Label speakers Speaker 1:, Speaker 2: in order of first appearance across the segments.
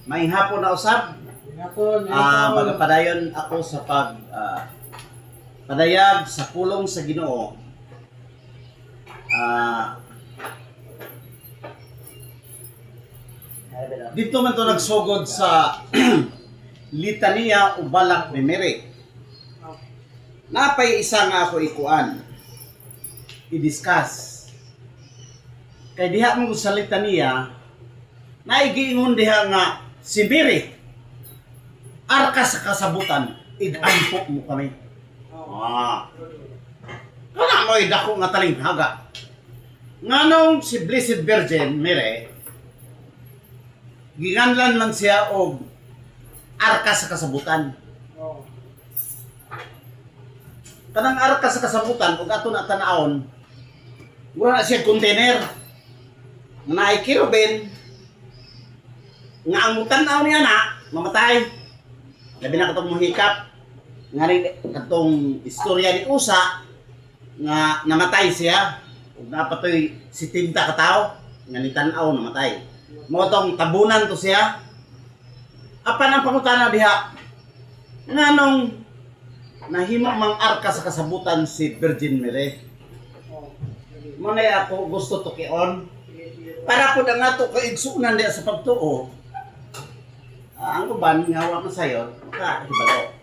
Speaker 1: May hapon na usab.
Speaker 2: Hapon.
Speaker 1: Magapadayon ako sa padayag sa pulong sa Ginoo. Dito man to nagsugod sa litania o balak ni Mary. Napay isa nga ako ikuan. I-discuss. Kay diha mo sa litania, naigiingon diha nga si Mary arka sa kasabutan, id-ampo mo kami. Kana mo idako nga talinghaga. Nganong si Blessed Virgin Mary ginganlan man siya og arka sa kasabutan. Kanang arka sa kasabutan ug ato na tan-awon, wala siya container. Naay kirubin nga ang mutan-aw niya na mamatay. Labi na katong mohikap nga rin katong istorya ni Usa nga namatay siya ug napatoy 70 ka tawo nga nitan-aw namatay. Mo tong tabunan to siya. Apan ang pangutana diha nganong nahimo mang arka sa kasabutan si Virgin Mary. Mo na ako gusto to kion para pud ang nato kaigsunan diha sa pagtuo. Ang uban nga wa man sayo hibalo.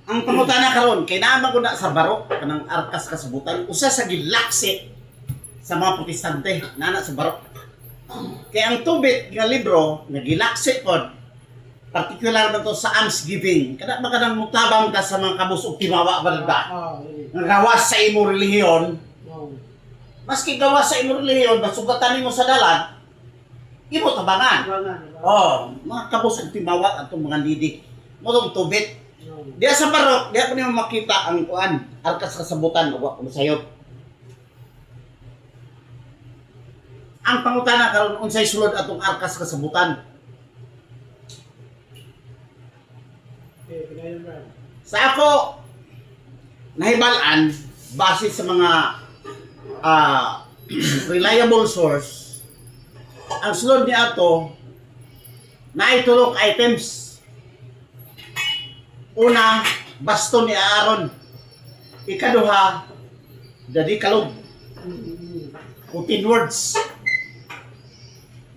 Speaker 1: Ang pangutana karon kay naa man gud na sa barok kanang arka sa kasabutan usa sa gilaksi sa mga protestante nana sa barok. Kaya ang tubig nga libro nga gilaksi pod particular man to sa almsgiving. Kada ba kanang mutabang ka sa mga kabus ug timawa balda. Nga gawas sa imo relihiyon. Maski gawas sa imo relihiyon basugatan nimo sa dalan, imo tabangan. Mga kabus ug timawa atong mga lidi. Mo tong tubig. Diya sa barok, diya pa nimo makita ang kuan, arka sa kasabutan ug wa sayop. Ang pangutana karon unsay sulod atong arka sa kasabutan? Sa ako nahibal-an base sa mga reliable source, ang sulod ni ato naay tulok items. Una, baston ni Aaron. Ikaduha, dadi kalog. 14 words.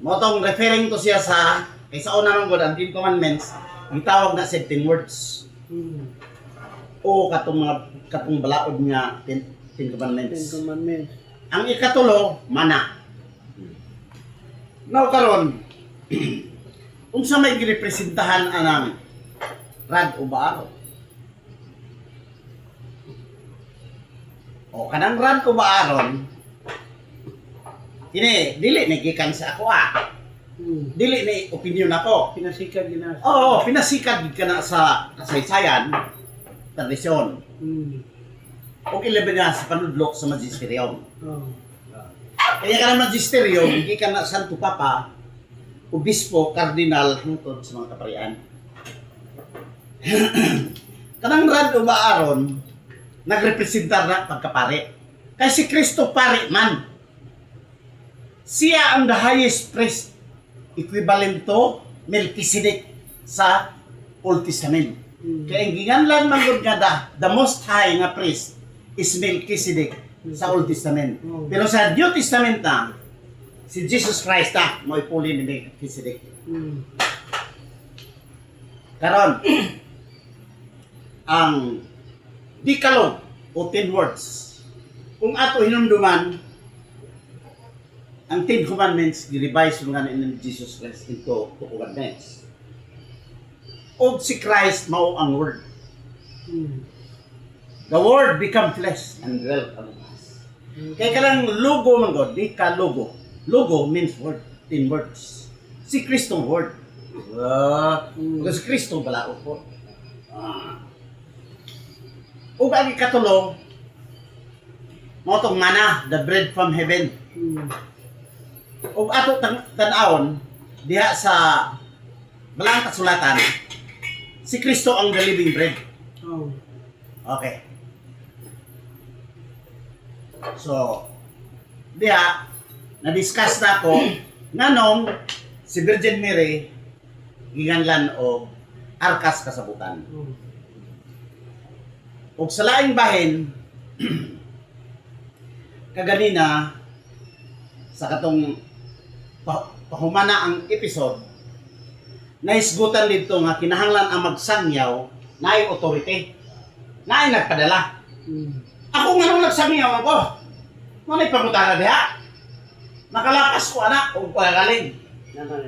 Speaker 1: Motong referring to siya sa kaysa una man gud ang 10 commandments, gitawag na 17 words. O katong balaod nga 10 commandments.
Speaker 2: 10 commandments.
Speaker 1: Ang ikatulo, mana. Now karon, unsa may girepresentahan anang rad o baaro? O kanang rad o baaron, ini dili ni gikan sa ako Dili ni opinion ako.
Speaker 2: Pinasikad gina.
Speaker 1: Oo, pinasikad gid kana sa kasaysayan, tradisyon. O ilabi na sa panudlok sa magisterium. Kaya kanang magisterium, gikan na Santo Papa, obispo, kardinal hangtod sa mga kaparian. Kanang rad o baaron, nagrepresentar na pagkapare. Kay si Kristo pare man. Siya ang the highest priest, equivalent to Melchizedek sa Old Testament. Kaya ang ginganlan man gud nga the most high nga priest is Melchizedek sa Old Testament. Pero sa New Testament na, si Jesus Christ na mo ipuli ni Melchizedek. Karon, ang Decalogue o 10 words, kung ato hinumduman, ang 10 commandments gi-revise nga ni Jesus Christ into 2 commandments. O si Christ mao ang word. The word become flesh and dwelt among us. Kaya kanang logo man God, di ka logo. Logo means word, 10 words. Si Kristong word. Si Kristong balaod po. Ug ang ikatulo, mao tong mana, the bread from heaven. Ug ato tan-awon diha sa balang kasulatan, si Kristo ang the living bread. Okay. So, diha na-discuss na ko nganong si Virgin Mary ginganlan og arkas kasabutan. Ug sa laing bahin kaganina sa katong pahumana ang episode, nahisgutan dito nga kinahanglan ang magsangyaw na ay authority, na ay nagpadala. Ako nga nung nagsangyaw ako, ano ay pagutana diha? Nakalapas ko anak, o pagaling.
Speaker 2: Naman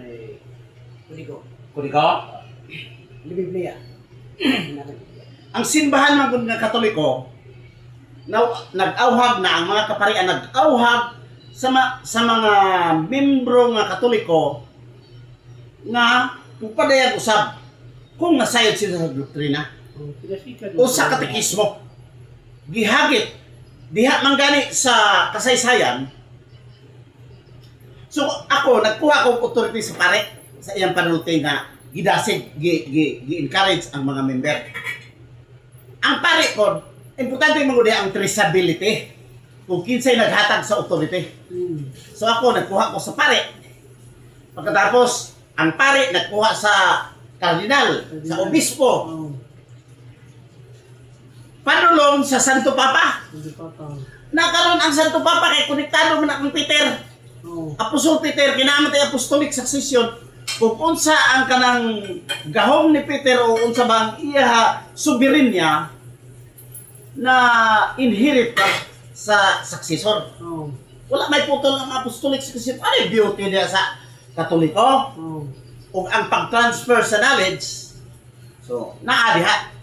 Speaker 2: kuliko.
Speaker 1: Kuliko?
Speaker 2: Biblia.
Speaker 1: Ang simbahan ng Katoliko, nag-auhag na ang mga kaparian, nag-auhag sa mga membro nga Katoliko nga pupadayag usab kung nasayod sila sa doktrina o sa katekismo. Gihagit diha man gani sa kasaysayan. So ako nagkuha ko authority sa pare sa iyang panulti nga gidasig gi-encourage ang mga member. Ang pare ko importante mo ang traceability kung kinsay naghatag sa authority. So ako nagkuha ko sa pare. Pagkatapos ang pare nagkuha sa kardinal, sa obispo. Panulong sa Santo Papa. Nakaroon ang Santo Papa kay konektado man akong Peter. Apostol Peter kinamatay apostolic succession. Kung unsa ang kanang gahom ni Peter o unsa bang iya sovereign niya na inherit sa successor. Wala may putol ang apostolic succession. Ano yung beauty niya sa Katoliko? O ang pag-transfer sa knowledge. So, naadiha.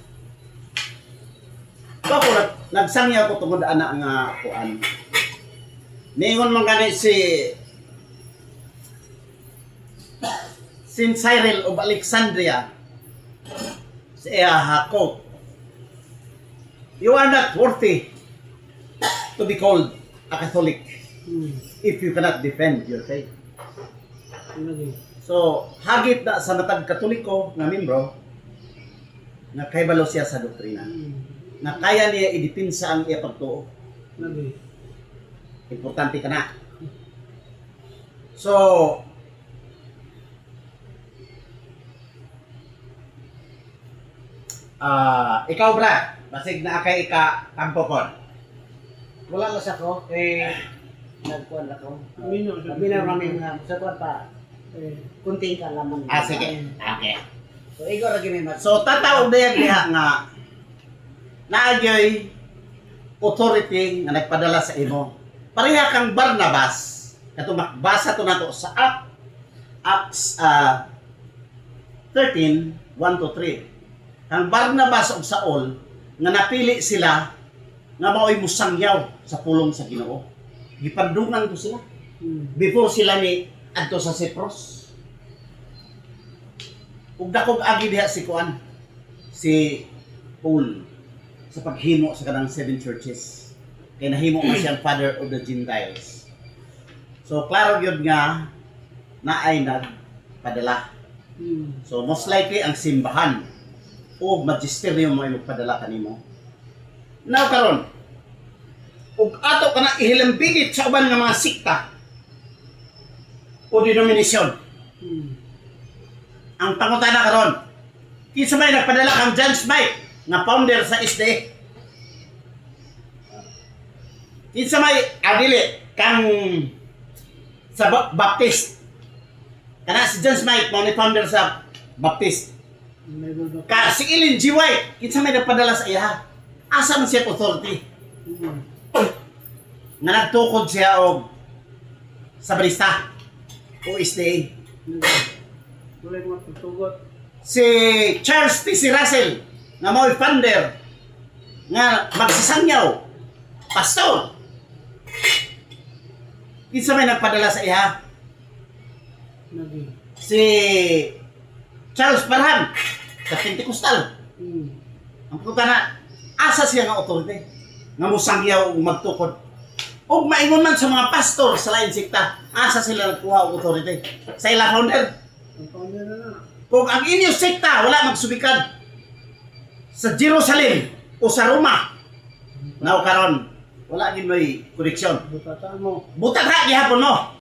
Speaker 1: So ako, nagsangya ko tungod anak nga kuan. Niingon man gani si Saint Cyril of Alexandria sa iya quote, "You are not worthy to be called a Catholic if you cannot defend your faith." So, hagit na sa matag Katoliko nga membro na kaybalo siya sa doktrina. Na kaya niya idipinsa ang iya pagtuo. Importante ka na. So, ikaw bra, basig na kay tampokon.
Speaker 2: Wala mas ako, nagkuhan ako. Naminaw namin nga, sa kuhan pa, kunting kalaman.
Speaker 1: Sige. Okay.
Speaker 2: So, ikaw lagi may mas.
Speaker 1: So, tataog na yan diha nga naagyoy authority nga nagpadala sa imo. Pareha kang Barnabas, katong makbasa to nato sa Acts 13, 1-3. Ang Barnabas ug Saul nga napili sila nga mao'y musangyaw sa pulong sa Ginoo. Gipandungan ko sila before sila ni adto sa Cyprus. Ug dakog agi diha si kuan, si Paul sa paghimo sa kanang 7 churches. Kaya nahimo na siyang Father of the Gentiles. So klaro gyud nga naay nagpadala. So most likely ang simbahan o magisterium mo ay magpadala kanimo. Now karon, ug ato kana ihilambigit sa uban nga mga sikta o denominasyon. Ang pangutana karon, kinsa may nagpadala kang John Smith nga founder sa SDA? Kinsa may adili kang sa Baptist? Kana si John Smith mo ni founder sa Baptist. Ka si Ellen G. White, kinsa may nagpadala sa iya? Asa man siya authority? Nga nagtukod siya og sa barista o SDA. Si Charles T. C. Russell nga mo'y founder nga magsasangyaw pastor. Kinsa may nagpadala sa iya? Si Charles Parham sa Pentecostal. Ang punta na, asa siya nga authority nga musangyaw o magtukod. O maingon man sa mga pastor sa lain sikta, asa sila nagkuha og authority? Sa ila founder. Kung ang inyo sikta wala magsubikad sa Jerusalem o sa Roma, now karon wala gid may koneksyon. Butat ha gihapon mo.